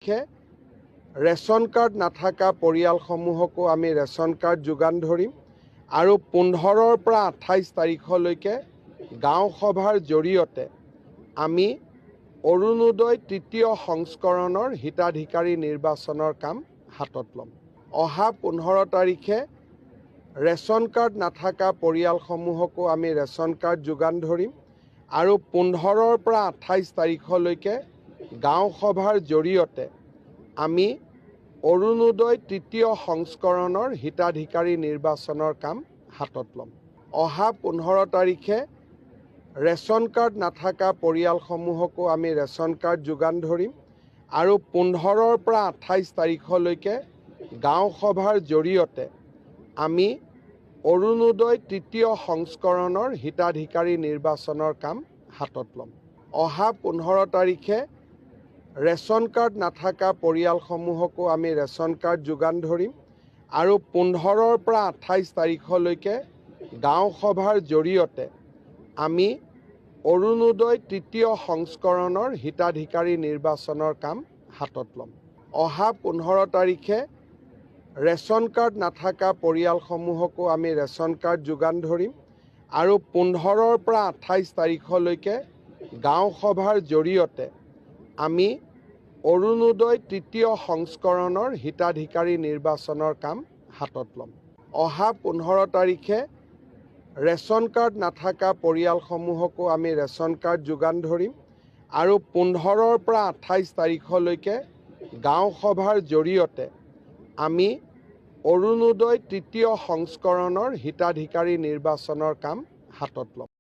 তাৰিখে ration card নাথাকা পৰিয়ালসমূহকো আমি ৰেচন কাৰ্ড যোগান ধৰিম আৰু 15ৰ পৰা 28 তাৰিখলৈকে গাঁও সভাৰ জৰিয়তে আমি অৰুণোদয় তৃতীয় সংস্কৰণৰ হিতাধিকাৰী নিৰ্বাচনৰ কাম হাতত ল'ম। অহা 15 তাৰিখে ৰেচন কাৰ্ড নাথাকা পৰিয়ালসমূহকো আমি ৰেচন কাৰ্ড যোগান ধৰিম আৰু 15ৰ পৰা 28 তাৰিখলৈকে গাঁও সভাৰ জৰিয়তে আমি অৰুণোদয় তৃতীয় সংস্কৰণৰ হিতাধিকাৰী নিৰ্বাচনৰ কাম হাতত ল'ম। অহা 15 তাৰিখে ৰেচন কাৰ্ড নাথাকা পৰিয়ালসমূহকো আমি ৰেচন কাৰ্ড যোগান ধৰিম আৰু 15ৰ পৰা 28 তাৰিখলৈকে গাঁও সভাৰ জৰিয়তে আমি অৰুণোদয় তৃতীয় সংস্কৰণৰ হিতাধিকাৰী নিৰ্বাচনৰ কাম হাতত ল'ম। অহা 15 তাৰিখে ৰেচন কাৰ্ড নাথাকা পৰিয়ালসমূহকো আমি ৰেচন কাৰ্ড যোগান ধৰিম আৰু 15ৰ পৰা 28 তাৰিখলৈকে গাঁও সভাৰ জৰিয়তে আমি অৰুণোদয় তৃতীয় সংস্কৰণৰ হিতাধিকাৰী নিৰ্বাচনৰ কাম হাতত ল'ম। অহা 15 তাৰিখে ৰেচন কাৰ্ড নাথাকা পৰিয়ালসমূহকো আমি ৰেচন কাৰ্ড যোগান ধৰিম আৰু 15ৰ পৰা 28 তাৰিখলৈকে গাঁও সভাৰ জৰিয়তে আমি অৰুণোদয় তৃতীয় সংস্কৰণৰ হিতাধিকাৰী নিৰ্বাচনৰ কাম হাতত ল'ম। অহা 15 তাৰিখে ৰেচন কাৰ্ড নাথাকা পৰিয়ালসমূহকো আমি ৰেচন কাৰ্ড যোগান ধৰিম আৰু 15ৰ পৰা 28 তাৰিখলৈকে গাঁও সভাৰ জৰিয়তে আমি অৰুণোদয় তৃতীয় সংস্কৰণৰ হিতাধিকাৰী নিৰ্বাচনৰ কাম হাতত ল'ম।